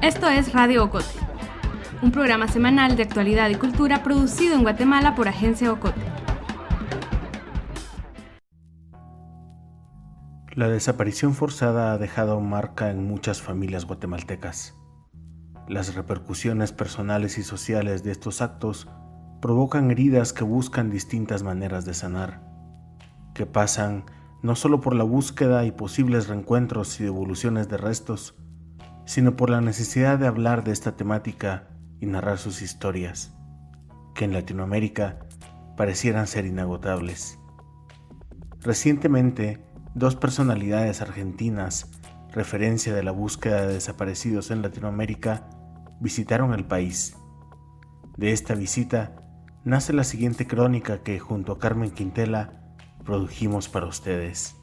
Esto es Radio Ocote, un programa semanal de actualidad y cultura producido en Guatemala por Agencia Ocote. La desaparición forzada ha dejado marca en muchas familias guatemaltecas. Las repercusiones personales y sociales de estos actos provocan heridas que buscan distintas maneras de sanar, que pasan no solo por la búsqueda y posibles reencuentros y devoluciones de restos, sino por la necesidad de hablar de esta temática y narrar sus historias, que en Latinoamérica parecieran ser inagotables. Recientemente, dos personalidades argentinas, referencia de la búsqueda de desaparecidos en Latinoamérica, visitaron el país. De esta visita nace la siguiente crónica que, junto a Carmen Quintela, produjimos para ustedes.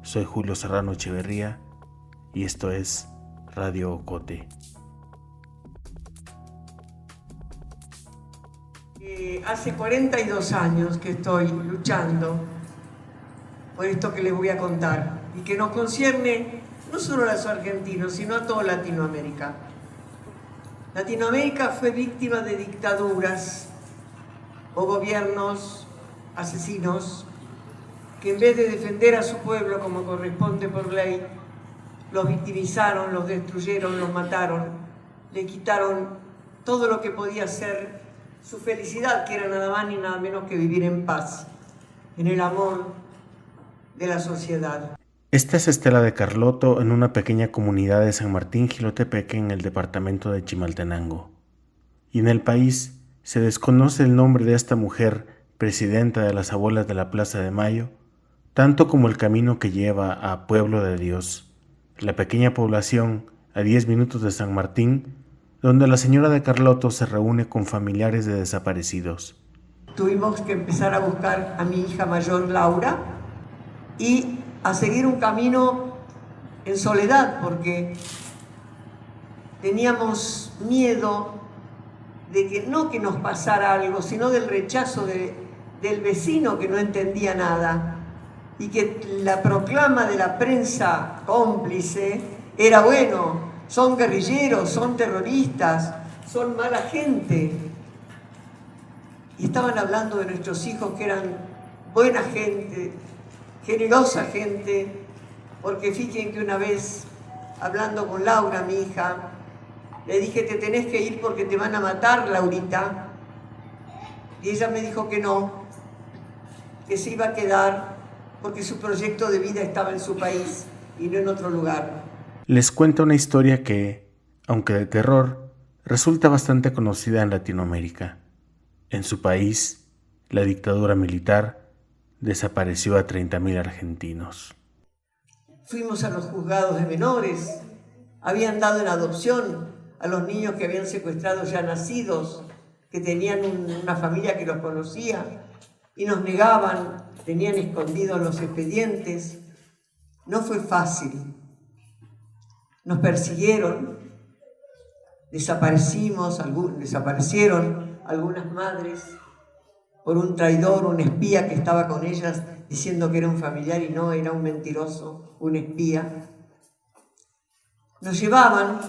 Soy Julio Serrano Echeverría y esto es Radio Ocote. Hace 42 años que estoy luchando por esto que les voy a contar y que nos concierne no solo a los argentinos, sino a toda Latinoamérica. Latinoamérica fue víctima de dictaduras o gobiernos asesinos que en vez de defender a su pueblo como corresponde por ley, los victimizaron, los destruyeron, los mataron, le quitaron todo lo que podía ser su felicidad, que era nada más ni nada menos que vivir en paz, en el amor de la sociedad. Esta es Estela de Carlotto en una pequeña comunidad de San Martín Jilotepeque en el departamento de Chimaltenango. Y en el país se desconoce el nombre de esta mujer, presidenta de las abuelas de la Plaza de Mayo, tanto como el camino que lleva a Pueblo de Dios, la pequeña población a 10 minutos de San Martín, donde la señora de Carlotto se reúne con familiares de desaparecidos. Tuvimos que empezar a buscar a mi hija mayor, Laura, y a seguir un camino en soledad, porque teníamos miedo de que no que nos pasara algo, sino del rechazo del vecino que no entendía nada, y que la proclama de la prensa cómplice era bueno, son guerrilleros, son terroristas, son mala gente. Y estaban hablando de nuestros hijos que eran buena gente, generosa gente, porque fíjense que una vez, hablando con Laura, mi hija, le dije, te tenés que ir porque te van a matar, Laurita. Y ella me dijo que no, que se iba a quedar porque su proyecto de vida estaba en su país y no en otro lugar. Les cuento una historia que, aunque de terror, resulta bastante conocida en Latinoamérica. En su país, la dictadura militar desapareció a 30.000 argentinos. Fuimos a los juzgados de menores, habían dado en adopción a los niños que habían secuestrado ya nacidos, que tenían una familia que los conocía, y nos negaban, tenían escondidos los expedientes. No fue fácil. Nos persiguieron, desaparecieron algunas madres por un traidor, un espía que estaba con ellas diciendo que era un familiar y no, era un mentiroso, un espía. Nos llevaban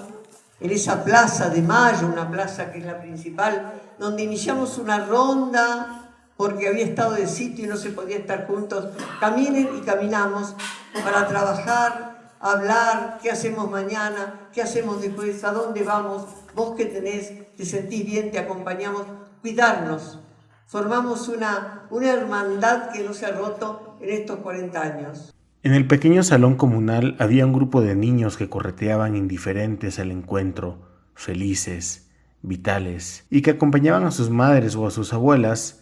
en esa plaza de Mayo, una plaza que es la principal, donde iniciamos una ronda porque había estado de sitio y no se podía estar juntos. Caminen y caminamos para trabajar, hablar, qué hacemos mañana, qué hacemos después, a dónde vamos, vos que tenés, te sentís bien, te acompañamos, cuidarnos. Formamos una hermandad que no se ha roto en estos 40 años. En el pequeño salón comunal había un grupo de niños que correteaban indiferentes al encuentro, felices, vitales, y que acompañaban a sus madres o a sus abuelas,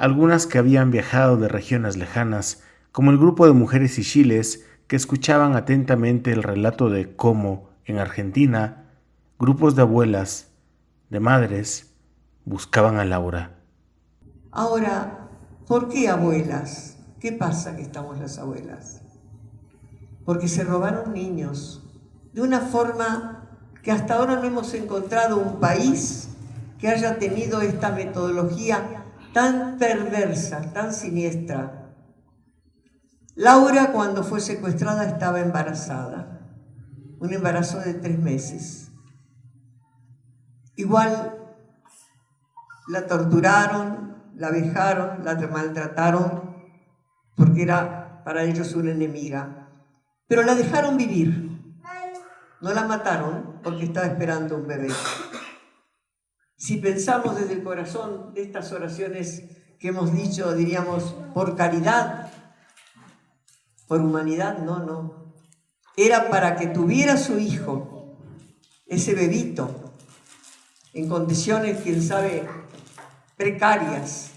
algunas que habían viajado de regiones lejanas, como el grupo de mujeres ixiles que escuchaban atentamente el relato de cómo, en Argentina, grupos de abuelas, de madres, buscaban a Laura. Ahora, ¿por qué abuelas? ¿Qué pasa que estamos las abuelas? Porque se robaron niños de una forma que hasta ahora no hemos encontrado un país que haya tenido esta metodología tan perversa, tan siniestra. Laura, cuando fue secuestrada, estaba embarazada, un embarazo de 3 meses. Igual la torturaron, la vejaron, la maltrataron, porque era para ellos una enemiga. Pero la dejaron vivir, no la mataron porque estaba esperando un bebé. Si pensamos desde el corazón de estas oraciones que hemos dicho, diríamos, por caridad, por humanidad, no. Era para que tuviera su hijo, ese bebito, en condiciones, quién sabe, precarias,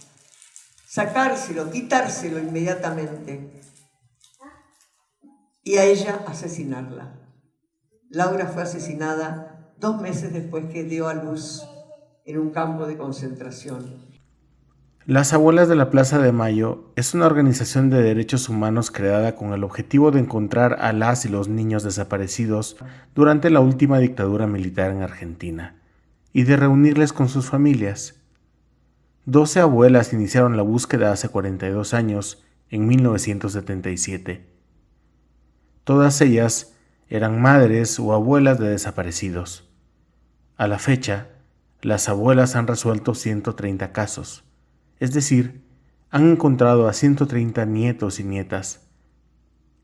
sacárselo, quitárselo inmediatamente y a ella asesinarla. Laura fue asesinada 2 meses después que dio a luz en un campo de concentración. Las Abuelas de la Plaza de Mayo es una organización de derechos humanos creada con el objetivo de encontrar a las y los niños desaparecidos durante la última dictadura militar en Argentina y de reunirles con sus familias. 12 abuelas iniciaron la búsqueda hace 42 años, en 1977. Todas ellas eran madres o abuelas de desaparecidos. A la fecha, las abuelas han resuelto 130 casos. Es decir, han encontrado a 130 nietos y nietas.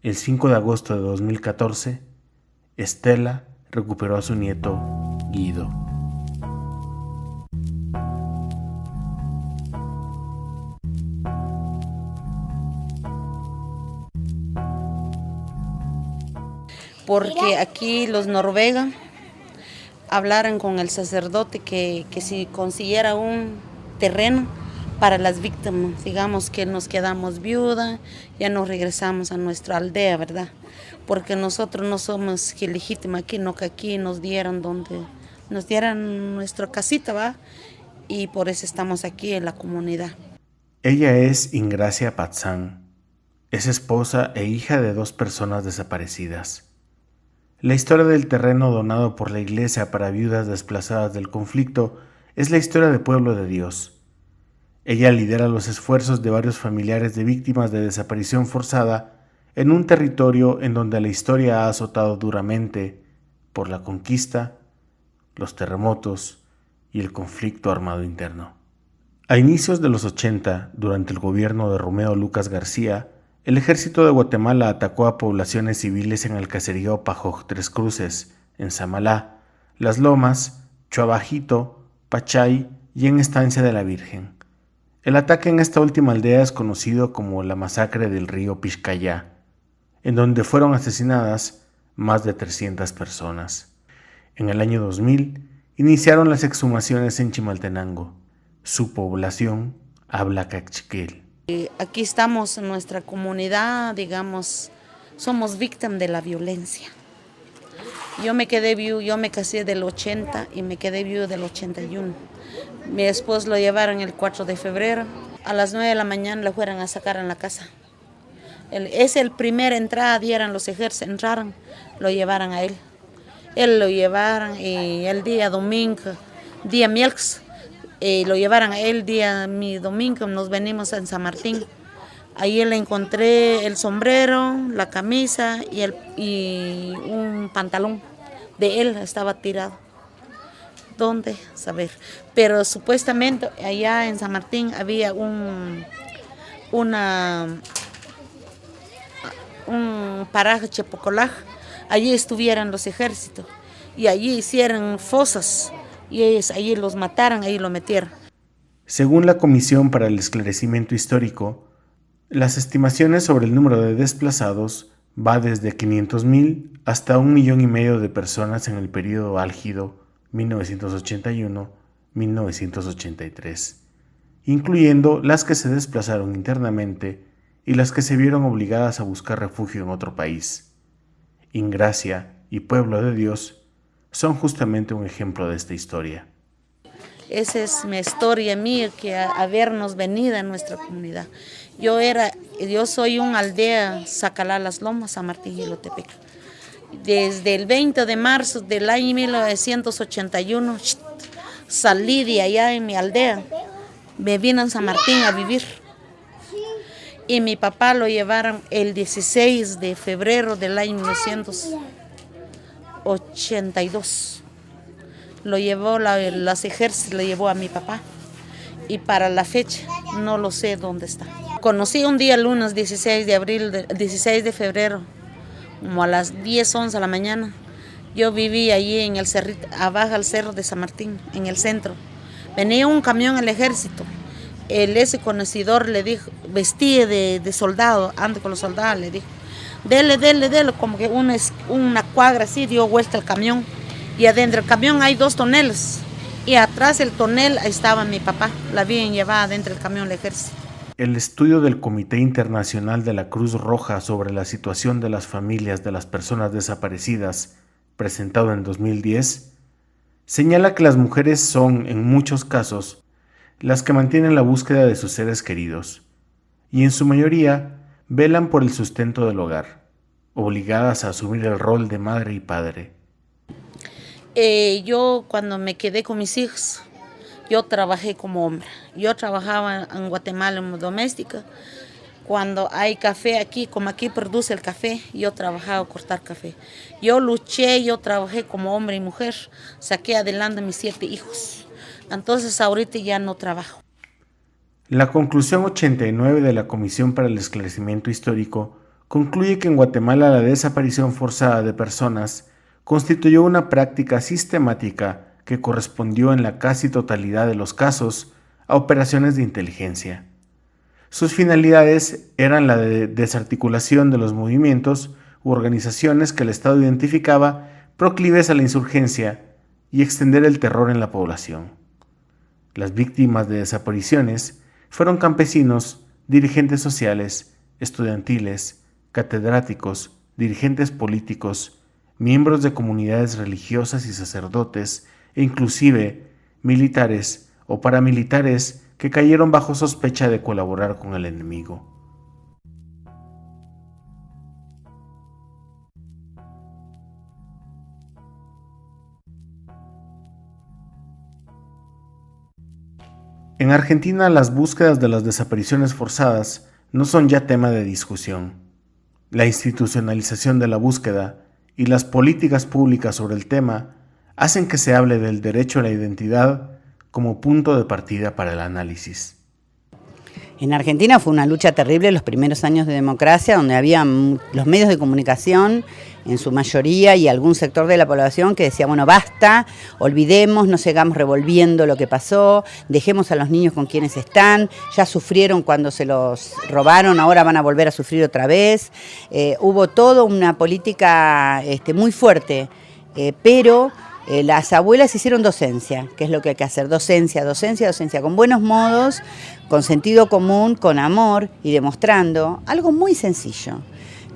El 5 de agosto de 2014, Estela recuperó a su nieto, Guido. Porque aquí los noruegos hablaron con el sacerdote que si consiguiera un terreno para las víctimas, digamos que nos quedamos viudas, ya nos regresamos a nuestra aldea, ¿verdad? Porque nosotros no somos legítimos aquí, no que aquí nos dieran nuestra casita, ¿va? Y por eso estamos aquí en la comunidad. Ella es Ingracia Patzán, es esposa e hija de 2 personas desaparecidas. La historia del terreno donado por la Iglesia para viudas desplazadas del conflicto es la historia del pueblo de Dios. Ella lidera los esfuerzos de varios familiares de víctimas de desaparición forzada en un territorio en donde la historia ha azotado duramente por la conquista, los terremotos y el conflicto armado interno. A inicios de los 80, durante el gobierno de Romeo Lucas García, el ejército de Guatemala atacó a poblaciones civiles en el caserío Pajoj Tres Cruces, en Samalá, Las Lomas, Chuabajito, Pachay y en Estancia de la Virgen. El ataque en esta última aldea es conocido como la masacre del río Pixcayá, en donde fueron asesinadas más de 300 personas. En el año 2000 iniciaron las exhumaciones en Chimaltenango. Su población habla cachiquel. Aquí estamos en nuestra comunidad, digamos, somos víctimas de la violencia. Yo me casé del 80 y me quedé viuda del 81. Mi esposo lo llevaron el 4 de febrero. A las 9 de la mañana lo fueron a sacar en la casa. Es el primer entrada, dieron los ejércitos, entraron, lo llevaron a él. Él lo llevaron y el día domingo, día miércoles, lo llevaron a él, mi domingo, nos venimos en San Martín. Ahí le encontré el sombrero, la camisa y un pantalón de él estaba tirado. ¿Dónde? Saber. Pero supuestamente allá en San Martín había un paraje Chepocolaj. Allí estuvieran los ejércitos y allí hicieron fosas y ellos allí los mataron, ahí lo metieron. Según la Comisión para el Esclarecimiento Histórico, las estimaciones sobre el número de desplazados va desde 500,000 hasta 1,5 millones de personas en el periodo álgido 1981-1983, incluyendo las que se desplazaron internamente y las que se vieron obligadas a buscar refugio en otro país. Ingracia y Pueblo de Dios son justamente un ejemplo de esta historia. Esa es mi historia mía, que habernos venido a nuestra comunidad. Yo soy una aldea, Zacalá, Las Lomas, San Martín, Jilotepec. Desde el 20 de marzo del año 1981 salí de allá en mi aldea, me vine a San Martín a vivir. y mi papá lo llevaron el 16 de febrero del año 1982. Lo llevó los ejércitos, lo llevó a mi papá. Y para la fecha no lo sé dónde está. Conocí un día lunes 16 de febrero, como a las 10, 11 de la mañana. Yo vivía allí en el cerrito, abajo del cerro de San Martín, en el centro. Venía un camión del ejército. Ese conocedor le dijo, vestía de soldado, anda con los soldados, le dijo, dele, como que una cuadra así, dio vuelta el camión. Y adentro del camión hay 2 toneles. Y atrás del tonel estaba mi papá, la habían llevado dentro del camión del ejército. El estudio del Comité Internacional de la Cruz Roja sobre la situación de las familias de las personas desaparecidas, presentado en 2010, señala que las mujeres son, en muchos casos, las que mantienen la búsqueda de sus seres queridos, y en su mayoría velan por el sustento del hogar, obligadas a asumir el rol de madre y padre. Yo cuando me quedé con mis hijos, yo trabajé como hombre. Yo trabajaba en Guatemala en doméstica. Cuando hay café aquí, como aquí produce el café, yo trabajaba a cortar café. Yo luché, yo trabajé como hombre y mujer, saqué adelante mis 7 hijos. Entonces ahorita ya no trabajo. La conclusión 89 de la Comisión para el Esclarecimiento Histórico concluye que en Guatemala la desaparición forzada de personas constituyó una práctica sistemática que correspondió en la casi totalidad de los casos a operaciones de inteligencia. Sus finalidades eran la de desarticulación de los movimientos u organizaciones que el Estado identificaba proclives a la insurgencia y extender el terror en la población. Las víctimas de desapariciones fueron campesinos, dirigentes sociales, estudiantiles, catedráticos, dirigentes políticos, miembros de comunidades religiosas y sacerdotes, e inclusive militares o paramilitares que cayeron bajo sospecha de colaborar con el enemigo. En Argentina, las búsquedas de las desapariciones forzadas no son ya tema de discusión. La institucionalización de la búsqueda y las políticas públicas sobre el tema hacen que se hable del derecho a la identidad como punto de partida para el análisis. En Argentina fue una lucha terrible los primeros años de democracia, donde había los medios de comunicación, en su mayoría, y algún sector de la población que decía, bueno, basta, olvidemos, no sigamos revolviendo lo que pasó, dejemos a los niños con quienes están, ya sufrieron cuando se los robaron, ahora van a volver a sufrir otra vez. Hubo toda una política muy fuerte, pero las abuelas hicieron docencia, que es lo que hay que hacer, docencia, con buenos modos, con sentido común, con amor y demostrando algo muy sencillo.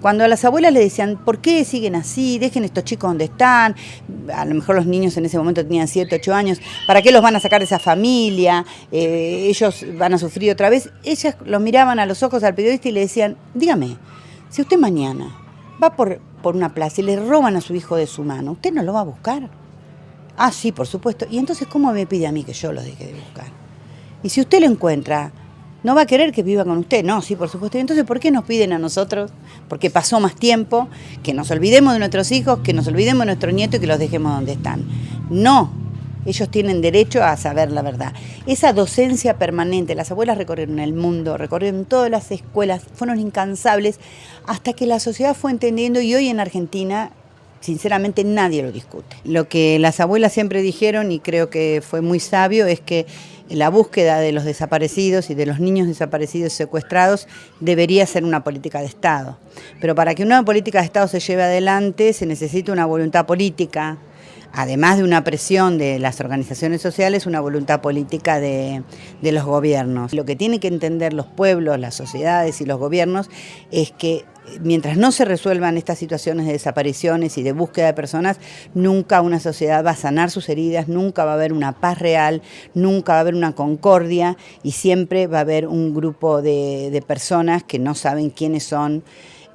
Cuando a las abuelas le decían, ¿por qué siguen así? Dejen estos chicos donde están. A lo mejor los niños en ese momento tenían 7, 8 años. ¿Para qué los van a sacar de esa familia? Ellos van a sufrir otra vez. Ellas los miraban a los ojos al periodista y le decían, dígame, si usted mañana va por una plaza y le roban a su hijo de su mano, ¿usted no lo va a buscar? Ah, sí, por supuesto. ¿Y entonces cómo me pide a mí que yo lo deje de buscar? Y si usted lo encuentra, ¿no va a querer que viva con usted? No, sí, por supuesto. Entonces, ¿por qué nos piden a nosotros? Porque pasó más tiempo, que nos olvidemos de nuestros hijos, que nos olvidemos de nuestros nietos y que los dejemos donde están. No, ellos tienen derecho a saber la verdad. Esa docencia permanente, las abuelas recorrieron el mundo, recorrieron todas las escuelas, fueron incansables, hasta que la sociedad fue entendiendo, y hoy en Argentina, sinceramente, nadie lo discute. Lo que las abuelas siempre dijeron, y creo que fue muy sabio, es que la búsqueda de los desaparecidos y de los niños desaparecidos y secuestrados debería ser una política de Estado. Pero para que una política de Estado se lleve adelante se necesita una voluntad política, además de una presión de las organizaciones sociales, una voluntad política de los gobiernos. Lo que tienen que entender los pueblos, las sociedades y los gobiernos es que mientras no se resuelvan estas situaciones de desapariciones y de búsqueda de personas, nunca una sociedad va a sanar sus heridas, nunca va a haber una paz real, nunca va a haber una concordia, y siempre va a haber un grupo de personas que no saben quiénes son,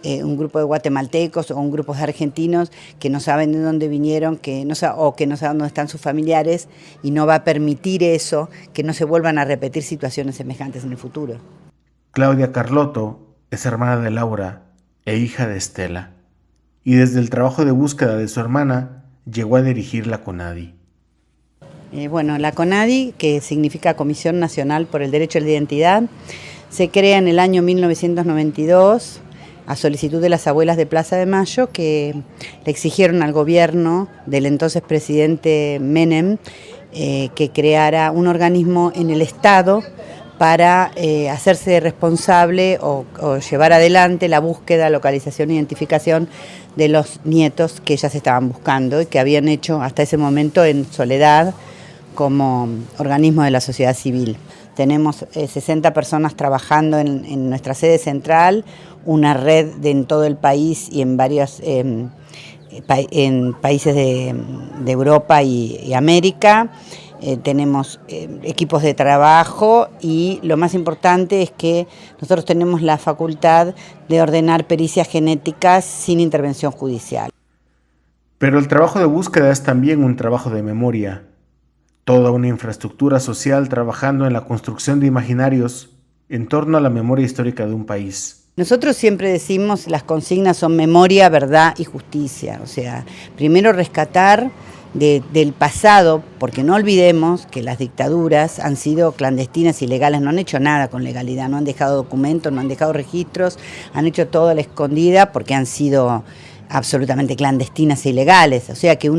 un grupo de guatemaltecos o un grupo de argentinos que no saben de dónde vinieron, o que no saben dónde están sus familiares, y no va a permitir eso, que no se vuelvan a repetir situaciones semejantes en el futuro. Claudia Carlotto Es hermana de Laura e hija de Estela, y desde el trabajo de búsqueda de su hermana llegó a dirigir la CONADI. La CONADI, que significa Comisión Nacional por el Derecho a la Identidad, se crea en el año 1992 a solicitud de las abuelas de Plaza de Mayo, que le exigieron al gobierno del entonces presidente Menem que creara un organismo en el Estado para hacerse responsable o llevar adelante la búsqueda, localización e identificación de los nietos que ellas estaban buscando y que habían hecho hasta ese momento en soledad como organismo de la sociedad civil. Tenemos 60 personas trabajando en nuestra sede central, una red en todo el país y en varios países de Europa y América. Tenemos equipos de trabajo y lo más importante es que nosotros tenemos la facultad de ordenar pericias genéticas sin intervención judicial. Pero el trabajo de búsqueda es también un trabajo de memoria. Toda una infraestructura social trabajando en la construcción de imaginarios en torno a la memoria histórica de un país. Nosotros siempre decimos, las consignas son memoria, verdad y justicia. O sea, primero rescatar del pasado, porque no olvidemos que las dictaduras han sido clandestinas, ilegales, no han hecho nada con legalidad, no han dejado documentos, no han dejado registros, han hecho todo a la escondida porque han sido absolutamente clandestinas e ilegales. O sea que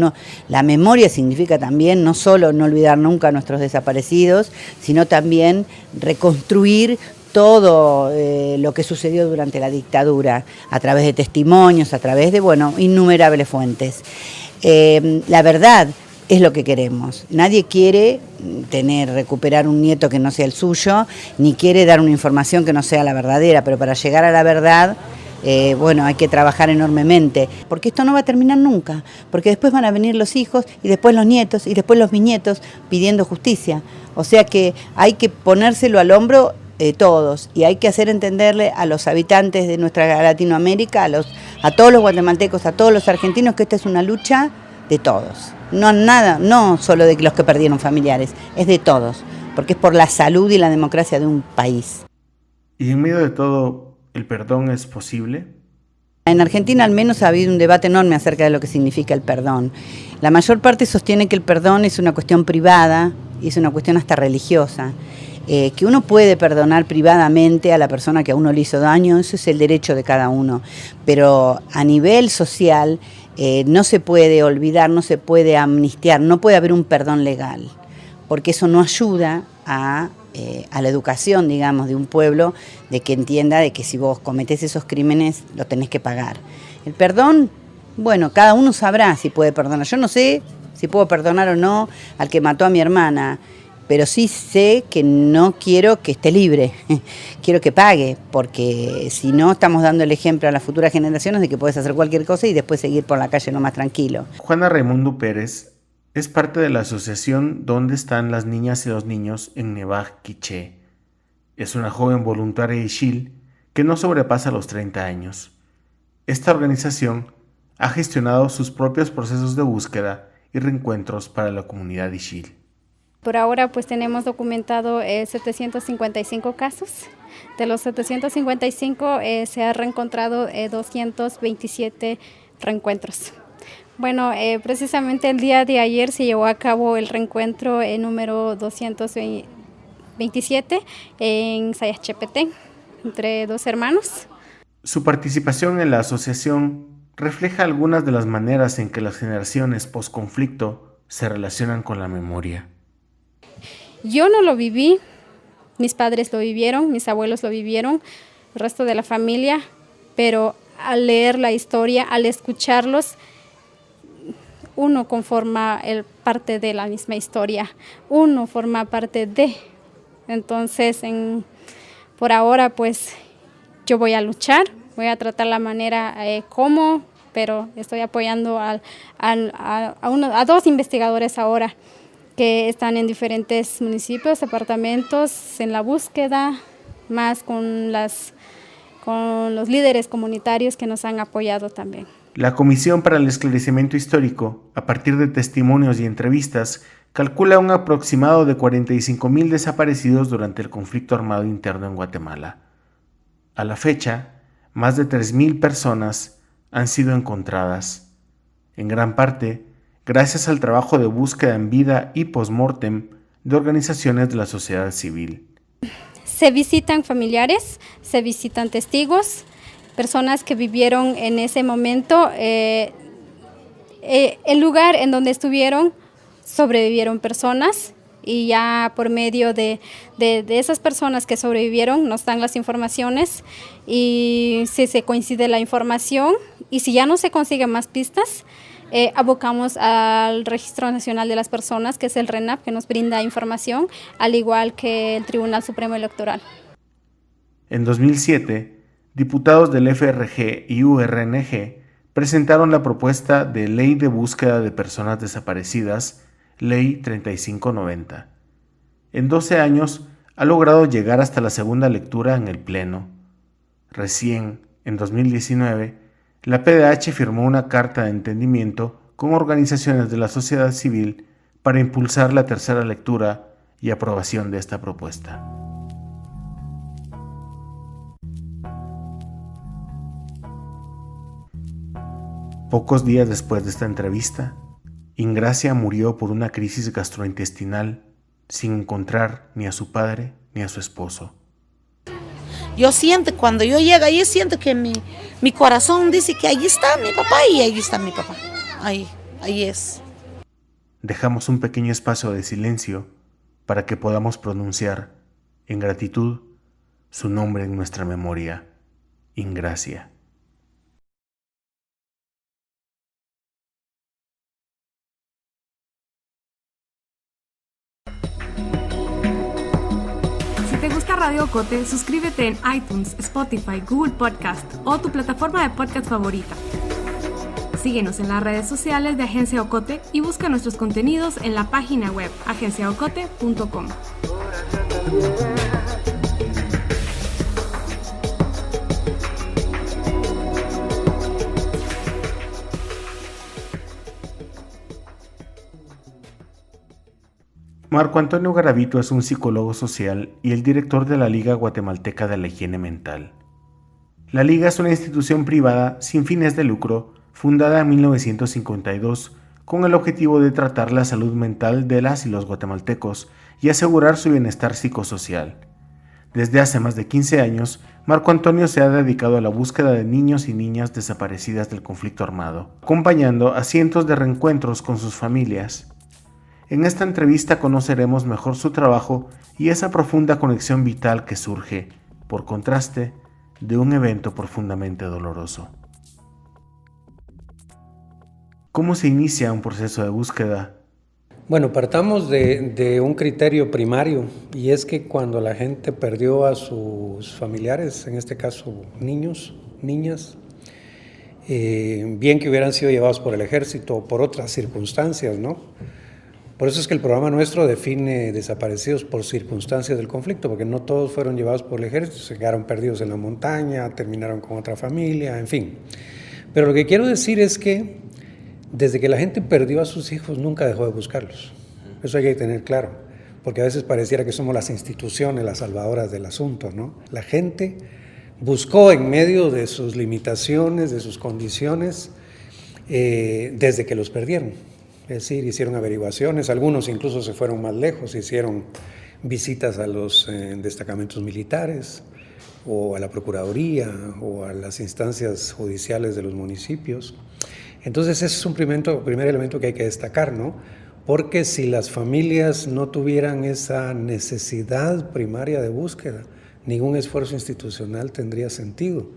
la memoria significa también no solo no olvidar nunca a nuestros desaparecidos, sino también reconstruir todo lo que sucedió durante la dictadura, a través de testimonios, a través de, innumerables fuentes. La verdad es lo que queremos. Nadie quiere recuperar un nieto que no sea el suyo, ni quiere dar una información que no sea la verdadera, pero para llegar a la verdad, hay que trabajar enormemente, porque esto no va a terminar nunca, porque después van a venir los hijos, y después los nietos, y después los bisnietos pidiendo justicia. O sea que hay que ponérselo al hombro todos, y hay que hacer entenderle a los habitantes de nuestra Latinoamérica, a todos los guatemaltecos, a todos los argentinos, que esta es una lucha de todos. No solo de los que perdieron familiares, es de todos, porque es por la salud y la democracia de un país. Y en medio de todo, ¿el perdón es posible? En Argentina al menos ha habido un debate enorme acerca de lo que significa el perdón. La mayor parte sostiene que el perdón es una cuestión privada y es una cuestión hasta religiosa. Que uno puede perdonar privadamente a la persona que a uno le hizo daño, eso es el derecho de cada uno. Pero a nivel social no se puede olvidar, no se puede amnistiar, no puede haber un perdón legal, porque eso no ayuda a la educación, digamos, de un pueblo, de que entienda de que si vos cometés esos crímenes, lo tenés que pagar. El perdón, cada uno sabrá si puede perdonar. Yo no sé si puedo perdonar o no al que mató a mi hermana, pero sí sé que no quiero que esté libre, quiero que pague, porque si no estamos dando el ejemplo a las futuras generaciones de que puedes hacer cualquier cosa y después seguir por la calle no más tranquilo. Juana Raimundo Pérez es parte de la asociación Donde están las niñas y los niños en Nevaj Quiché. Es una joven voluntaria ixil que no sobrepasa los 30 años. Esta organización ha gestionado sus propios procesos de búsqueda y reencuentros para la comunidad ixil. Por ahora pues tenemos documentado 755 casos. De los 755 se ha reencontrado 227 reencuentros. Precisamente el día de ayer se llevó a cabo el reencuentro número 227 en Sayachepetén, entre dos hermanos. Su participación en la asociación refleja algunas de las maneras en que las generaciones post-conflicto se relacionan con la memoria. Yo no lo viví, mis padres lo vivieron, mis abuelos lo vivieron, el resto de la familia, pero al leer la historia, al escucharlos, uno conforma parte de la misma historia, uno forma parte de. Entonces, por ahora, pues, yo voy a luchar, voy a tratar la manera pero estoy apoyando a dos investigadores ahora, que están en diferentes municipios, departamentos, en la búsqueda, más con los líderes comunitarios que nos han apoyado también. La Comisión para el Esclarecimiento Histórico, a partir de testimonios y entrevistas, calcula un aproximado de 45,000 desaparecidos durante el conflicto armado interno en Guatemala. A la fecha, más de 3.000 personas han sido encontradas, en gran parte gracias al trabajo de búsqueda en vida y post-mortem de organizaciones de la sociedad civil. Se visitan familiares, se visitan testigos, personas que vivieron en ese momento. El lugar en donde estuvieron, sobrevivieron personas y ya por medio de esas personas que sobrevivieron nos dan las informaciones, y si se coincide la información y si ya no se consiguen más pistas, abocamos al Registro Nacional de las Personas, que es el RENAP, que nos brinda información, al igual que el Tribunal Supremo Electoral. En 2007, diputados del FRG y URNG presentaron la propuesta de Ley de Búsqueda de Personas Desaparecidas, Ley 3590. En 12 años ha logrado llegar hasta la segunda lectura en el Pleno. Recién, en 2019, la PDH firmó una carta de entendimiento con organizaciones de la sociedad civil para impulsar la tercera lectura y aprobación de esta propuesta. Pocos días después de esta entrevista, Ingracia murió por una crisis gastrointestinal sin encontrar ni a su padre ni a su esposo. Yo siento, cuando yo llego ahí, siento que mi corazón dice que ahí está mi papá y ahí está mi papá. Ahí es. Dejamos un pequeño espacio de silencio para que podamos pronunciar, en gratitud, su nombre en nuestra memoria, Ingracia. Si te gusta Radio Ocote, suscríbete en iTunes, Spotify, Google Podcast o tu plataforma de podcast favorita. Síguenos en las redes sociales de Agencia Ocote y busca nuestros contenidos en la página web agenciaocote.com. Marco Antonio Garavito es un psicólogo social y el director de la Liga Guatemalteca de la Higiene Mental. La Liga es una institución privada sin fines de lucro fundada en 1952 con el objetivo de tratar la salud mental de las y los guatemaltecos y asegurar su bienestar psicosocial. Desde hace más de 15 años, Marco Antonio se ha dedicado a la búsqueda de niños y niñas desaparecidas del conflicto armado, acompañando a cientos de reencuentros con sus familias. En esta entrevista conoceremos mejor su trabajo y esa profunda conexión vital que surge, por contraste, de un evento profundamente doloroso. ¿Cómo se inicia un proceso de búsqueda? Bueno, partamos de un criterio primario, y es que cuando la gente perdió a sus familiares, en este caso niños, niñas, bien que hubieran sido llevados por el ejército o por otras circunstancias, ¿no? Por eso es que el programa nuestro define desaparecidos por circunstancias del conflicto, porque no todos fueron llevados por el ejército, se quedaron perdidos en la montaña, terminaron con otra familia, en fin. Pero lo que quiero decir es que desde que la gente perdió a sus hijos nunca dejó de buscarlos. Eso hay que tener claro, porque a veces pareciera que somos las instituciones las salvadoras del asunto, ¿no? La gente buscó en medio de sus limitaciones, de sus condiciones, desde que los perdieron. Es decir, hicieron averiguaciones, algunos incluso se fueron más lejos, hicieron visitas a los destacamentos militares o a la Procuraduría o a las instancias judiciales de los municipios. Entonces ese es un primer elemento que hay que destacar, ¿no? Porque si las familias no tuvieran esa necesidad primaria de búsqueda, ningún esfuerzo institucional tendría sentido,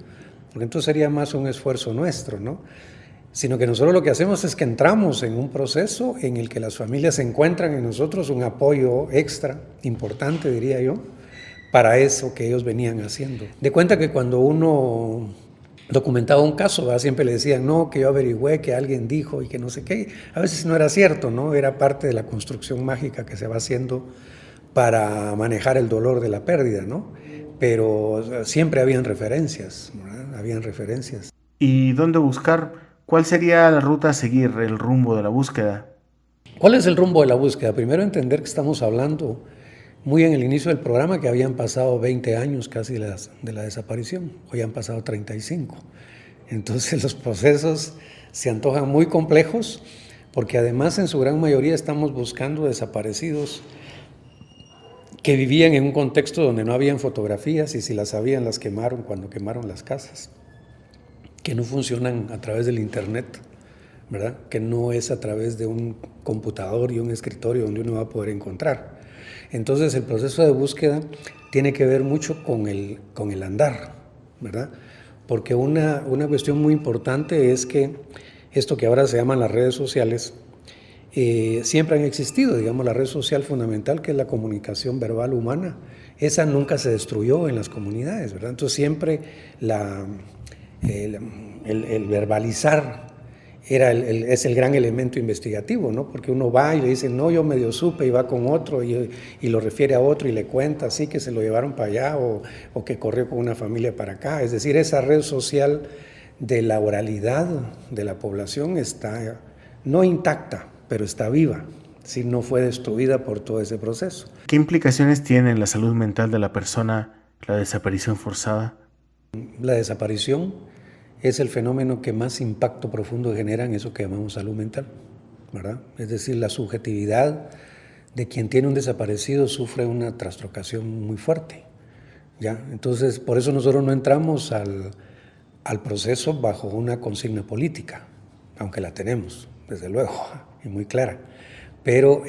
porque entonces sería más un esfuerzo nuestro, ¿no? Sino que nosotros lo que hacemos es que entramos en un proceso en el que las familias encuentran en nosotros un apoyo extra, importante diría yo, para eso que ellos venían haciendo. De cuenta que cuando uno documentaba un caso, ¿verdad? Siempre le decían, no, que yo averigüé, que alguien dijo y que no sé qué. A veces no era cierto, ¿no? Era parte de la construcción mágica que se va haciendo para manejar el dolor de la pérdida, ¿no? Pero siempre habían referencias, ¿verdad? Habían referencias. ¿Y dónde buscar? ¿Cuál sería la ruta a seguir, el rumbo de la búsqueda? ¿Cuál es el rumbo de la búsqueda? Primero entender que estamos hablando muy en el inicio del programa que habían pasado 20 años casi de la desaparición, hoy han pasado 35. Entonces los procesos se antojan muy complejos porque además en su gran mayoría estamos buscando desaparecidos que vivían en un contexto donde no habían fotografías y si las habían las quemaron cuando quemaron las casas, que no funcionan a través del internet, ¿verdad? Que no es a través de un computador y un escritorio donde uno va a poder encontrar. Entonces el proceso de búsqueda tiene que ver mucho con el andar, ¿verdad? Porque una cuestión muy importante es que esto que ahora se llaman las redes sociales, siempre han existido, digamos, la red social fundamental que es la comunicación verbal humana, esa nunca se destruyó en las comunidades, ¿verdad? Entonces siempre el verbalizar es el gran elemento investigativo, ¿no? Porque uno va y le dice, no, yo medio supe, y va con otro y lo refiere a otro y le cuenta, así que se lo llevaron para allá o que corrió con una familia para acá. Es decir, esa red social de la oralidad de la población está no intacta, pero está viva, si no fue destruida por todo ese proceso. ¿Qué implicaciones tiene en la salud mental de la persona la desaparición forzada? La desaparición es el fenómeno que más impacto profundo genera en eso que llamamos salud mental, ¿verdad? Es decir, la subjetividad de quien tiene un desaparecido sufre una traslocación muy fuerte, ¿ya? Entonces, por eso nosotros no entramos al proceso bajo una consigna política, aunque la tenemos, desde luego, y muy clara, pero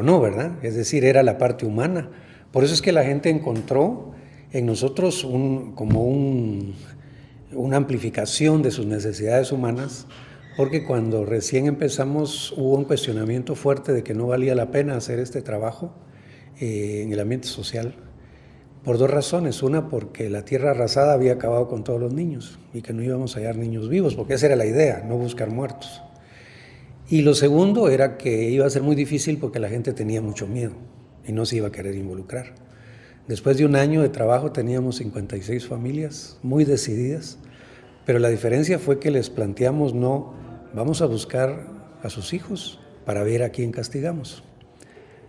no, ¿verdad? Es decir, era la parte humana. Por eso es que la gente encontró en nosotros una amplificación de sus necesidades humanas, porque cuando recién empezamos hubo un cuestionamiento fuerte de que no valía la pena hacer este trabajo en el ambiente social, por dos razones. Una, porque la tierra arrasada había acabado con todos los niños y que no íbamos a hallar niños vivos, porque esa era la idea, no buscar muertos. Y lo segundo era que iba a ser muy difícil porque la gente tenía mucho miedo y no se iba a querer involucrar. Después de un año de trabajo teníamos 56 familias muy decididas, pero la diferencia fue que les planteamos no, vamos a buscar a sus hijos para ver a quién castigamos,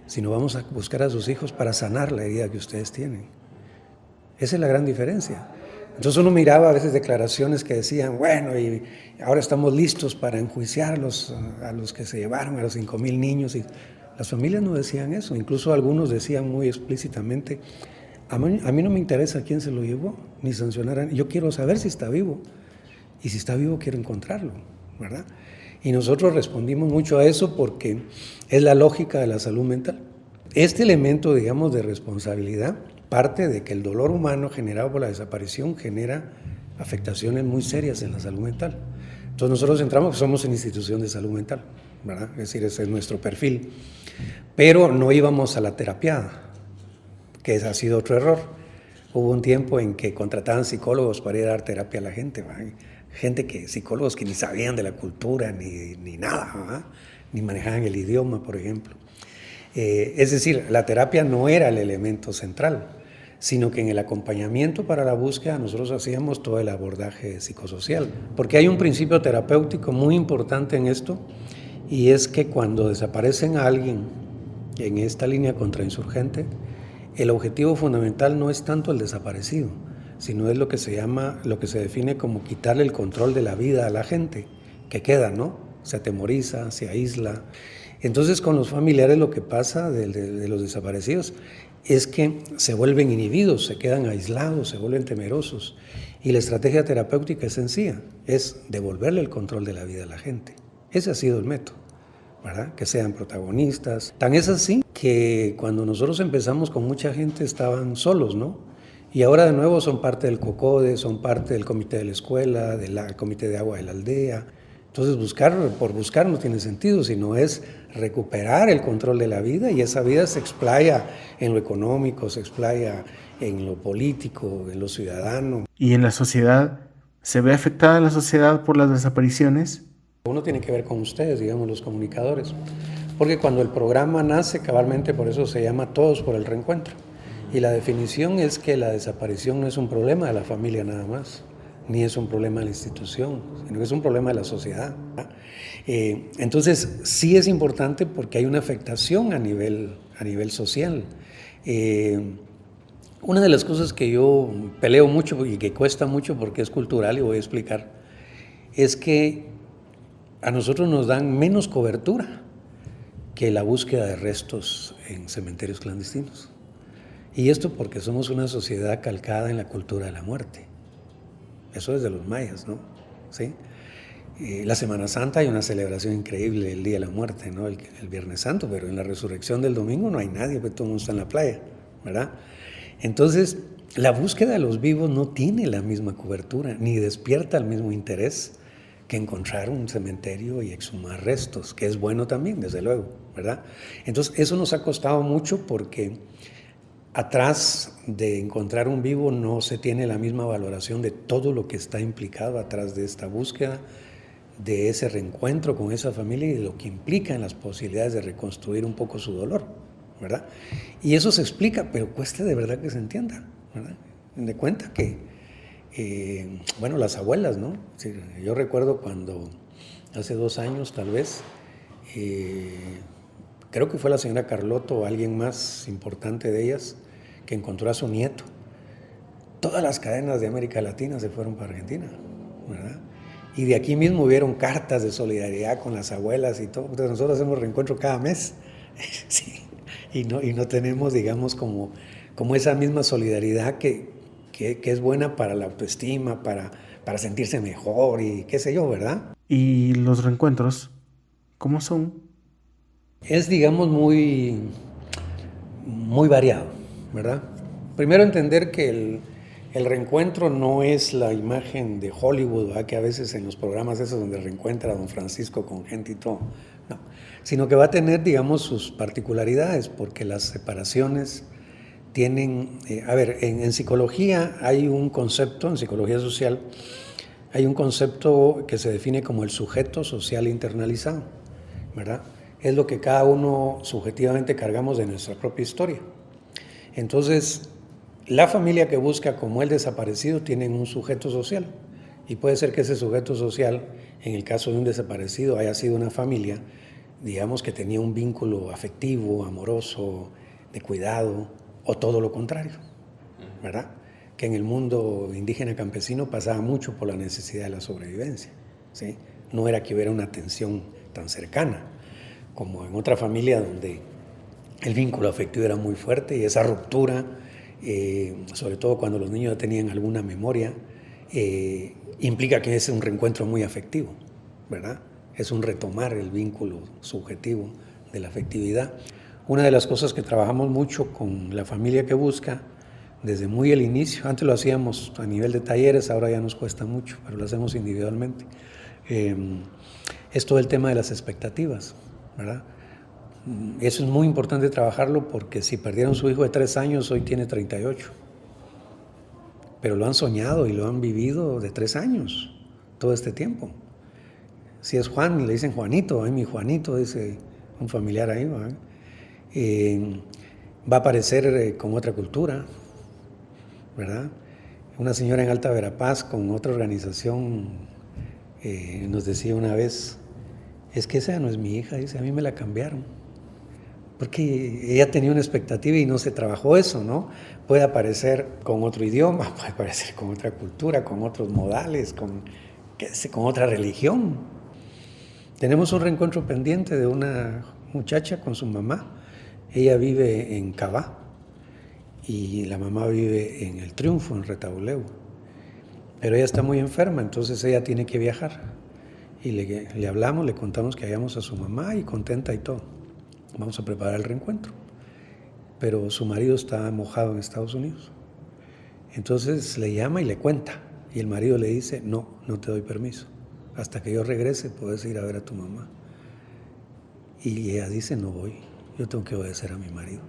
sino vamos a buscar a sus hijos para sanar la herida que ustedes tienen. Esa es la gran diferencia. Entonces uno miraba a veces declaraciones que decían, bueno, y ahora estamos listos para enjuiciar a los que se llevaron a los 5,000 niños. Y las familias no decían eso, incluso algunos decían muy explícitamente, a mí no me interesa quién se lo llevó, ni sancionar, yo quiero saber si está vivo, y si está vivo quiero encontrarlo, ¿verdad? Y nosotros respondimos mucho a eso porque es la lógica de la salud mental. Este elemento, digamos, de responsabilidad parte de que el dolor humano generado por la desaparición genera afectaciones muy serias en la salud mental. Entonces nosotros entramos, somos una institución de salud mental, ¿verdad? Es decir, ese es nuestro perfil. Pero no íbamos a la terapiada, que ese ha sido otro error. Hubo un tiempo en que contrataban psicólogos para ir a dar terapia a la gente, ¿verdad? Psicólogos que ni sabían de la cultura ni nada, ¿verdad? Ni manejaban el idioma, por ejemplo. Es decir, la terapia no era el elemento central, sino que en el acompañamiento para la búsqueda nosotros hacíamos todo el abordaje psicosocial, porque hay un principio terapéutico muy importante en esto, y es que cuando desaparecen a alguien en esta línea contrainsurgente, el objetivo fundamental no es tanto el desaparecido, sino es lo que se define como quitarle el control de la vida a la gente que queda, ¿no? Se atemoriza, se aísla. Entonces con los familiares lo que pasa de los desaparecidos es que se vuelven inhibidos, se quedan aislados, se vuelven temerosos. Y la estrategia terapéutica es sencilla, es devolverle el control de la vida a la gente. Ese ha sido el método, ¿verdad? Que sean protagonistas. Tan es así que cuando nosotros empezamos con mucha gente estaban solos, ¿no? Y ahora de nuevo son parte del COCODE, son parte del comité de la escuela, del comité de agua de la aldea. Entonces buscar por buscar no tiene sentido, sino es recuperar el control de la vida, y esa vida se explaya en lo económico, se explaya en lo político, en lo ciudadano. ¿Y en la sociedad? ¿Se ve afectada la sociedad por las desapariciones? Uno tiene que ver con ustedes, digamos, los comunicadores, porque cuando el programa nace, cabalmente por eso se llama Todos por el Reencuentro, y la definición es que la desaparición no es un problema de la familia nada más, ni es un problema de la institución, sino que es un problema de la sociedad. Entonces, sí es importante porque hay una afectación a nivel social. Una de las cosas que yo peleo mucho y que cuesta mucho porque es cultural, y voy a explicar, es que a nosotros nos dan menos cobertura que la búsqueda de restos en cementerios clandestinos. Y esto porque somos una sociedad calcada en la cultura de la muerte. Eso es de los mayas, ¿no? ¿Sí? La Semana Santa hay una celebración increíble, el Día de la Muerte, ¿no? El Viernes Santo, pero en la resurrección del domingo no hay nadie, porque todo el mundo está en la playa, ¿verdad? Entonces, la búsqueda de los vivos no tiene la misma cobertura, ni despierta el mismo interés que encontrar un cementerio y exhumar restos, que es bueno también, desde luego, ¿verdad? Entonces, eso nos ha costado mucho porque atrás de encontrar un vivo no se tiene la misma valoración de todo lo que está implicado atrás de esta búsqueda, de ese reencuentro con esa familia y de lo que implica en las posibilidades de reconstruir un poco su dolor, ¿verdad? Y eso se explica, pero cuesta de verdad que se entienda, ¿verdad? De cuenta que, bueno, las abuelas, ¿no? Sí, yo recuerdo cuando hace 2 años tal vez, creo que fue la señora Carlotto o alguien más importante de ellas que encontró a su nieto. Todas las cadenas de América Latina se fueron para Argentina, ¿verdad? Y de aquí mismo hubieron cartas de solidaridad con las abuelas y todo. Entonces nosotros hacemos reencuentro cada mes, sí, y no tenemos, digamos, como esa misma solidaridad que es buena para la autoestima, para sentirse mejor y qué sé yo, ¿verdad? ¿Y los reencuentros cómo son? Es, digamos, muy variado, ¿verdad? Primero entender que el reencuentro no es la imagen de Hollywood, ¿verdad? Que a veces en los programas esos donde reencuentra a don Francisco con gente y todo, no, sino que va a tener, digamos, sus particularidades, porque las separaciones tienen, en psicología hay un concepto, en psicología social, hay un concepto que se define como el sujeto social internalizado, ¿verdad? Es lo que cada uno subjetivamente cargamos de nuestra propia historia. Entonces, la familia que busca como el desaparecido tiene un sujeto social, y puede ser que ese sujeto social, en el caso de un desaparecido, haya sido una familia, digamos, que tenía un vínculo afectivo, amoroso, de cuidado, o todo lo contrario, ¿verdad? Que en el mundo indígena campesino pasaba mucho por la necesidad de la sobrevivencia, ¿sí? No era que hubiera una tensión tan cercana como en otra familia donde el vínculo afectivo era muy fuerte y esa ruptura, sobre todo cuando los niños tenían alguna memoria, implica que es un reencuentro muy afectivo, ¿verdad? Es un retomar el vínculo subjetivo de la afectividad. Una de las cosas que trabajamos mucho con la familia que busca, desde muy el inicio, antes lo hacíamos a nivel de talleres, ahora ya nos cuesta mucho, pero lo hacemos individualmente, es todo el tema de las expectativas, ¿verdad? Eso es muy importante trabajarlo porque si perdieron su hijo de 3 años, hoy tiene 38. Pero lo han soñado y lo han vivido de 3 años, todo este tiempo. Si es Juan, le dicen Juanito, mi Juanito, dice un familiar ahí, ¿verdad? Va a aparecer con otra cultura, ¿verdad? Una señora en Alta Verapaz con otra organización nos decía una vez, es que esa no es mi hija, dice, a mí me la cambiaron. Porque ella tenía una expectativa y no se trabajó eso, ¿no? Puede aparecer con otro idioma, puede aparecer con otra cultura, con otros modales, con otra religión. Tenemos un reencuentro pendiente de una muchacha con su mamá. Ella vive en Cabá y la mamá vive en El Triunfo, en Retauleu. Pero ella está muy enferma, entonces ella tiene que viajar. Y le hablamos, le contamos que hallamos a su mamá y contenta y todo. Vamos a preparar el reencuentro. Pero su marido está mojado en Estados Unidos. Entonces le llama y le cuenta. Y el marido le dice, no te doy permiso. Hasta que yo regrese puedes ir a ver a tu mamá. Y ella dice, no voy. Yo tengo que obedecer a mi marido.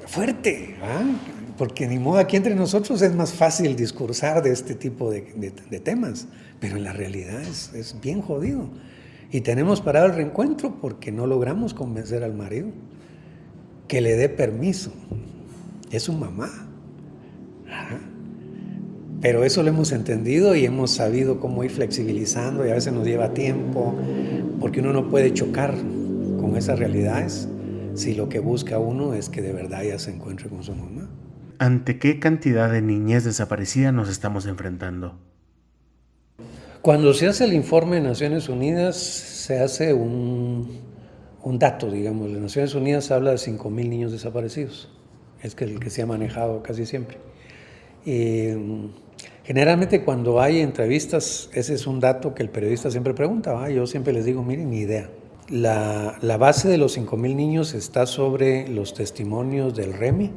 Fuerte, ¿ah? Porque ni modo, aquí entre nosotros es más fácil discursar de este tipo de temas, pero en la realidad es bien jodido. Y tenemos parado el reencuentro porque no logramos convencer al marido que le dé permiso. Es su mamá. ¿Ah? Pero eso lo hemos entendido y hemos sabido cómo ir flexibilizando, y a veces nos lleva tiempo, porque uno no puede chocar con esas realidades si lo que busca uno es que de verdad ya se encuentre con su mamá. ¿Ante qué cantidad de niñez desaparecida nos estamos enfrentando? Cuando se hace el informe de Naciones Unidas, se hace un dato, digamos. De Naciones Unidas habla de 5,000 niños desaparecidos. Es el que se ha manejado casi siempre. Generalmente cuando hay entrevistas, ese es un dato que el periodista siempre pregunta. Yo siempre les digo, miren, ni idea. La base de los 5,000 niños está sobre los testimonios del REMI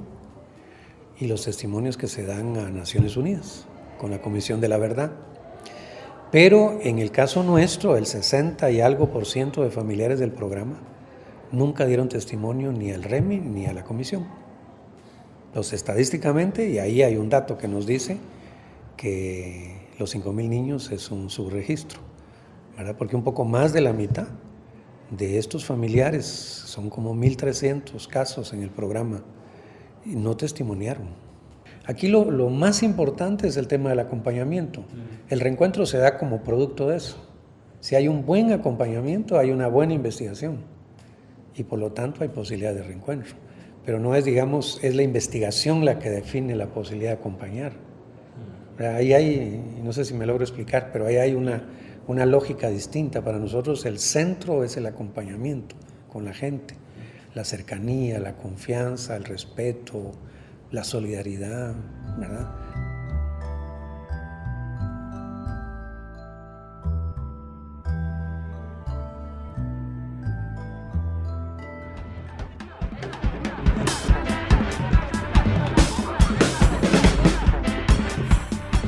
y los testimonios que se dan a Naciones Unidas con la Comisión de la Verdad. Pero en el caso nuestro, el 60 y algo % de familiares del programa nunca dieron testimonio ni al REMI ni a la Comisión. Entonces, estadísticamente, y ahí hay un dato que nos dice que los 5,000 niños es un subregistro, ¿verdad? Porque un poco más de la mitad de estos familiares, son como 1,300 casos en el programa, y no testimoniaron. Aquí lo más importante es el tema del acompañamiento. El reencuentro se da como producto de eso. Si hay un buen acompañamiento, hay una buena investigación y por lo tanto hay posibilidad de reencuentro. Pero no es, digamos, es la investigación la que define la posibilidad de acompañar. Ahí hay, no sé si me logro explicar, pero ahí hay una lógica distinta. Para nosotros el centro es el acompañamiento con la gente, la cercanía, la confianza, el respeto, la solidaridad, ¿verdad?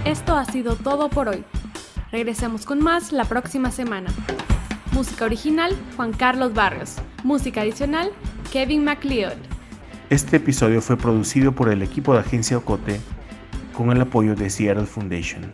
Esto ha sido todo por hoy. Regresemos con más la próxima semana. Música original, Juan Carlos Barrios. Música adicional, Kevin MacLeod. Este episodio fue producido por el equipo de Agencia Ocote con el apoyo de Seattle Foundation.